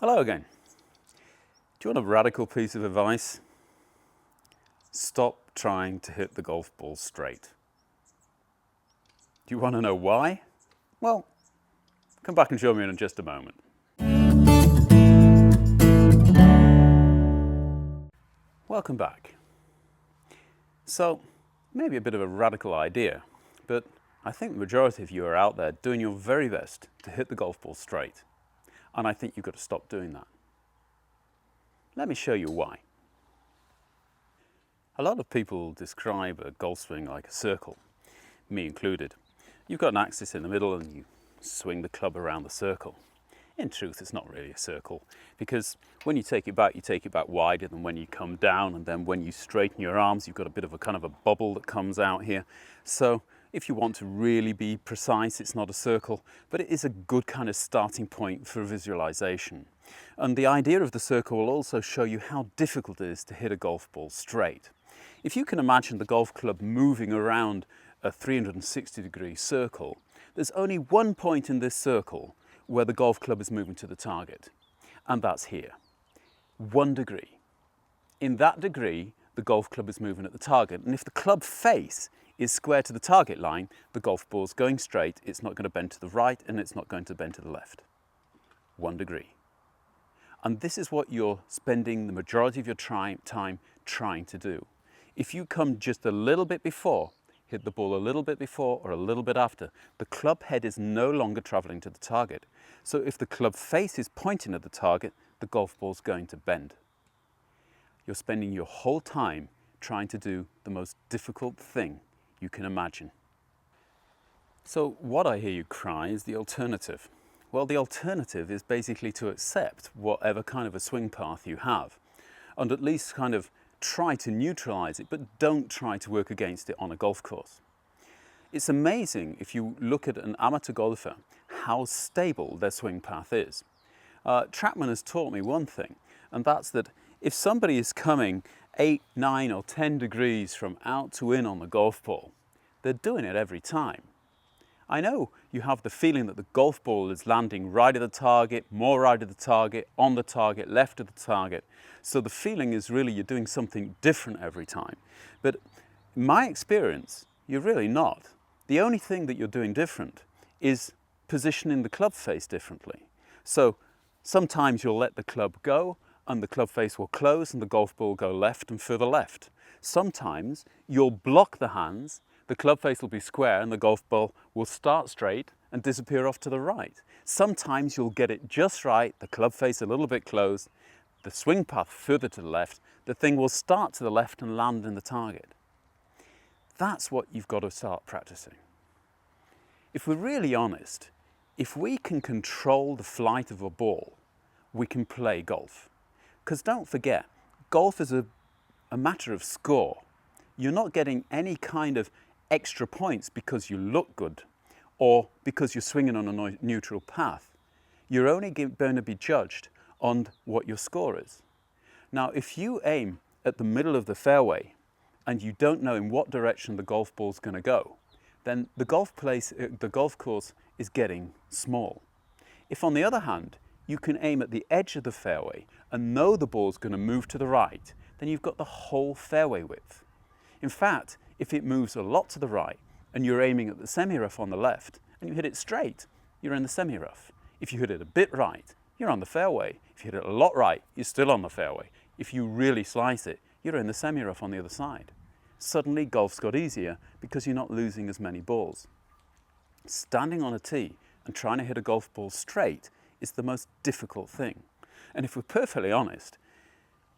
Hello again. Do you want a radical piece of advice? Stop trying to hit the golf ball straight. Do you want to know why? Well, come back and show me in just a moment. Welcome back. So, maybe a bit of a radical idea, but I think the majority of you are out there doing your very best to hit the golf ball straight. And I think you've got to stop doing that. Let me show you why. A lot of people describe a golf swing like a circle, me included. You've got an axis in the middle and you swing the club around the circle. In truth, it's not really a circle, because when you take it back wider than when you come down, and then when you straighten your arms, you've got a bit of a kind of a bubble that comes out here. So if you want to really be precise, it's not a circle, but it is a good kind of starting point for visualization. And the idea of the circle will also show you how difficult it is to hit a golf ball straight. If you can imagine the golf club moving around a 360-degree circle, there's only one point in this circle where the golf club is moving to the target, and that's here. 1 degree. In that degree, the golf club is moving at the target, and if the club face is square to the target line, the golf ball's going straight, it's not going to bend to the right and it's not going to bend to the left. 1 degree. And this is what you're spending the majority of your time trying to do. If you come just a little bit before, hit the ball a little bit before or a little bit after, the club head is no longer traveling to the target. So if the club face is pointing at the target, the golf ball's going to bend. You're spending your whole time trying to do the most difficult thing you can imagine. So what I hear you cry is the alternative. Well, the alternative is basically to accept whatever kind of a swing path you have, and at least kind of try to neutralize it, but don't try to work against it on a golf course. It's amazing if you look at an amateur golfer how stable their swing path is. Trackman has taught me one thing, and that's that if somebody is coming 8, 9 or 10 degrees from out to in on the golf ball, they're doing it every time. I know you have the feeling that the golf ball is landing right at the target, more right at the target, on the target, left of the target. So the feeling is really you're doing something different every time. But in my experience, you're really not. The only thing that you're doing different is positioning the club face differently. So sometimes you'll let the club go and the club face will close and the golf ball will go left and further left. Sometimes you'll block the hands, the club face will be square and the golf ball will start straight and disappear off to the right. Sometimes you'll get it just right, the club face a little bit closed, the swing path further to the left, the thing will start to the left and land in the target. That's what you've got to start practicing. If we're really honest, if we can control the flight of a ball, we can play golf. Because don't forget, golf is a matter of score. You're not getting any kind of extra points because you look good or because you're swinging on a neutral path. You're only going to be judged on what your score is. Now, if you aim at the middle of the fairway and you don't know in what direction the golf ball's going to go, then the golf course is getting small. If on the other hand, you can aim at the edge of the fairway and know the ball's going to move to the right, then you've got the whole fairway width. In fact, if it moves a lot to the right and you're aiming at the semi-rough on the left and you hit it straight, you're in the semi-rough. If you hit it a bit right, you're on the fairway. If you hit it a lot right, you're still on the fairway. If you really slice it, you're in the semi-rough on the other side. Suddenly golf's got easier because you're not losing as many balls. Standing on a tee and trying to hit a golf ball straight is the most difficult thing. And if we're perfectly honest,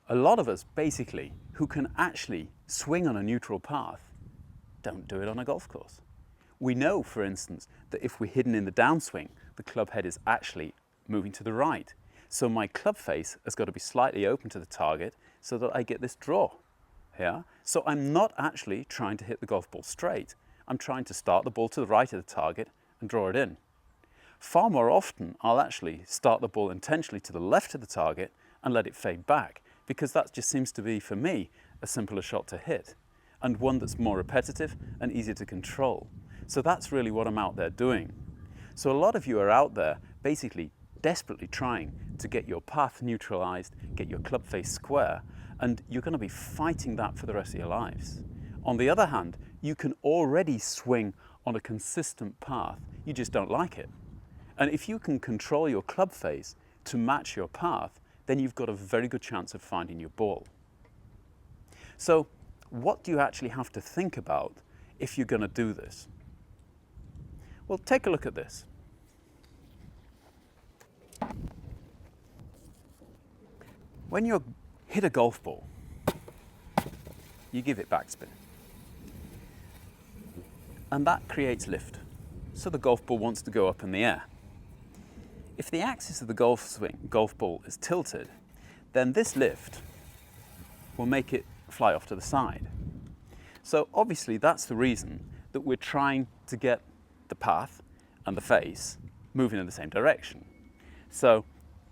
a lot of us basically who can actually swing on a neutral path don't do it on a golf course. We know, for instance, that if we're hidden in the downswing, the club head is actually moving to the right. So my club face has got to be slightly open to the target so that I get this draw. Yeah? So I'm not actually trying to hit the golf ball straight. I'm trying to start the ball to the right of the target and draw it in. Far more often, I'll actually start the ball intentionally to the left of the target and let it fade back, because that just seems to be, for me, a simpler shot to hit, and one that's more repetitive and easier to control. So that's really what I'm out there doing. So a lot of you are out there basically desperately trying to get your path neutralized, get your club face square, and you're going to be fighting that for the rest of your lives. On the other hand, you can already swing on a consistent path, you just don't like it. And if you can control your club face to match your path, then you've got a very good chance of finding your ball. So what do you actually have to think about if you're going to do this? Well, take a look at this. When you hit a golf ball, you give it backspin. And that creates lift. So the golf ball wants to go up in the air. If the axis of the golf ball is tilted, then this lift will make it fly off to the side. So obviously that's the reason that we're trying to get the path and the face moving in the same direction. So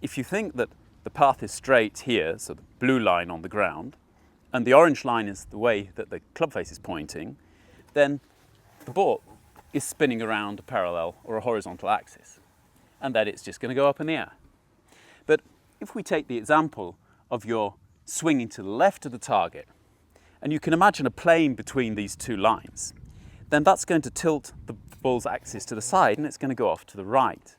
if you think that the path is straight here, so the blue line on the ground, and the orange line is the way that the club face is pointing, then the ball is spinning around a parallel or a horizontal axis, and then it's just going to go up in the air. But if we take the example of your swinging to the left of the target, and you can imagine a plane between these two lines, then that's going to tilt the ball's axis to the side and it's going to go off to the right.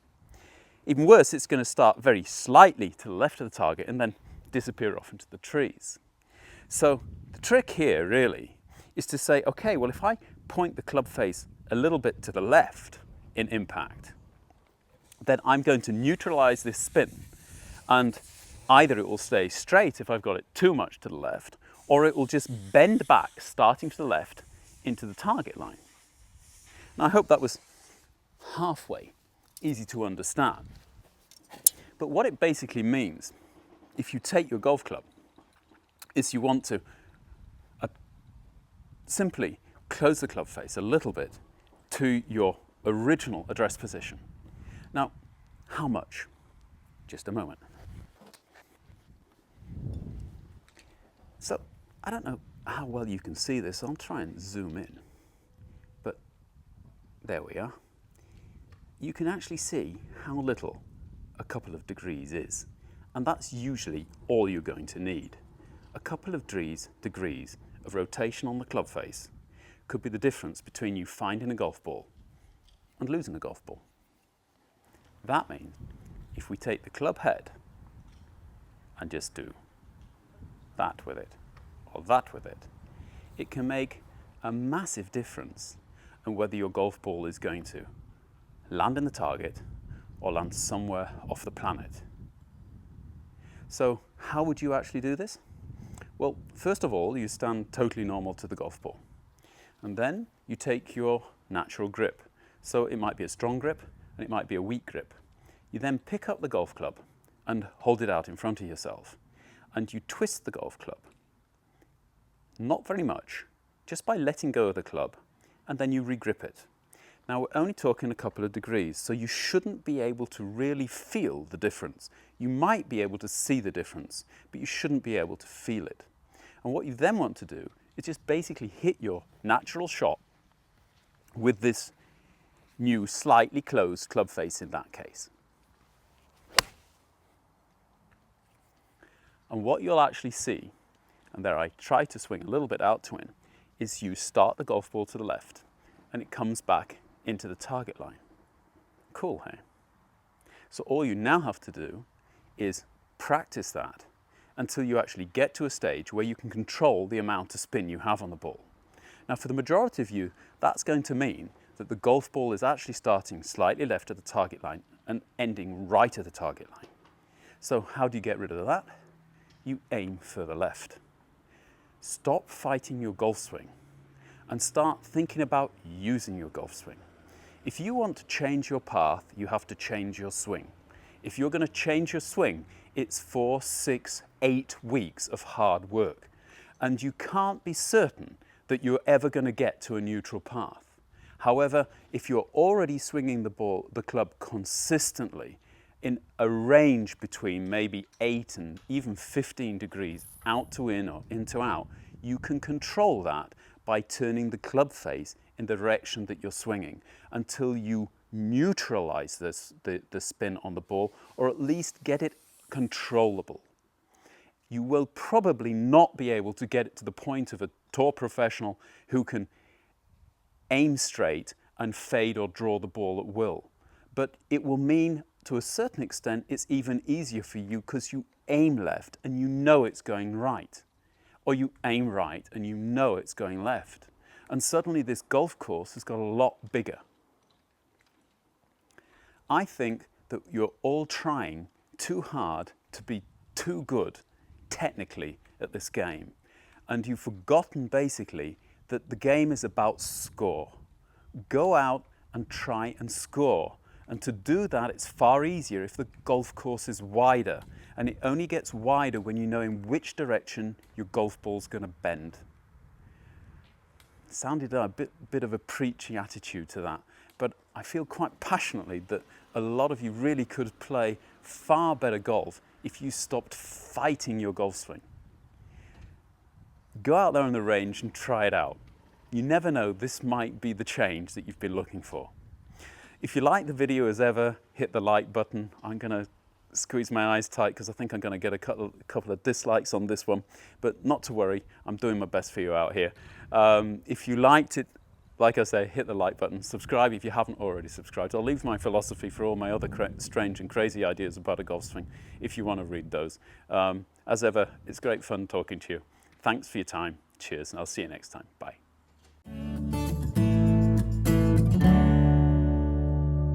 Even worse, it's going to start very slightly to the left of the target and then disappear off into the trees. So the trick here really is to say, okay, well, if I point the club face a little bit to the left in impact, then I'm going to neutralize this spin, and either it will stay straight if I've got it too much to the left, or it will just bend back, starting to the left, into the target line. Now, I hope that was halfway easy to understand. But what it basically means, if you take your golf club, is you want to simply close the club face a little bit to your original address position. Now, how much? Just a moment. So, I don't know how well you can see this, so I'll try and zoom in. But there we are. You can actually see how little a couple of degrees is. And that's usually all you're going to need. A couple of degrees of rotation on the club face could be the difference between you finding a golf ball and losing a golf ball. That means if we take the club head and just do that with it, or that with it, it can make a massive difference in whether your golf ball is going to land in the target or land somewhere off the planet. So how would you actually do this? Well, first of all, you stand totally normal to the golf ball. And then you take your natural grip. So it might be a strong grip and it might be a weak grip. You then pick up the golf club and hold it out in front of yourself. And you twist the golf club. Not very much, just by letting go of the club, and then you re-grip it. Now we're only talking a couple of degrees, so you shouldn't be able to really feel the difference. You might be able to see the difference, but you shouldn't be able to feel it. And what you then want to do is just basically hit your natural shot with this new slightly closed club face in that case. And what you'll actually see, and there I try to swing a little bit out to in, is you start the golf ball to the left and it comes back into the target line. Cool, hey? So all you now have to do is practice that until you actually get to a stage where you can control the amount of spin you have on the ball. Now for the majority of you, that's going to mean that the golf ball is actually starting slightly left of the target line and ending right at the target line. So how do you get rid of that? You aim further left. Stop fighting your golf swing and start thinking about using your golf swing. If you want to change your path, you have to change your swing. If you're going to change your swing, it's 4, 6, 8 weeks of hard work. And you can't be certain that you're ever going to get to a neutral path. However, if you're already swinging the club consistently in a range between maybe 8 and even 15 degrees out to in or in to out, you can control that by turning the club face in the direction that you're swinging until you neutralize the spin on the ball, or at least get it controllable. You will probably not be able to get it to the point of a tour professional who can aim straight and fade or draw the ball at will. But it will mean, to a certain extent, it's even easier for you because you aim left and you know it's going right. Or you aim right and you know it's going left. And suddenly this golf course has got a lot bigger. I think that you're all trying too hard to be too good technically at this game. And you've forgotten basically that the game is about score. Go out and try and score. And to do that, it's far easier if the golf course is wider. And it only gets wider when you know in which direction your golf ball's going to bend. Sounded a bit of a preachy attitude to that, but I feel quite passionately that a lot of you really could play far better golf if you stopped fighting your golf swing. Go out there on the range and try it out. You never know, this might be the change that you've been looking for. If you like the video as ever, hit the like button. I'm going to squeeze my eyes tight because I think I'm going to get a couple of dislikes on this one, but not to worry, I'm doing my best for you out here. If you liked it, like I say, hit the like button, subscribe if you haven't already subscribed. I'll leave my philosophy for all my other strange and crazy ideas about a golf swing if you want to read those. As ever, it's great fun talking to you. Thanks for your time. Cheers, and I'll see you next time. Bye.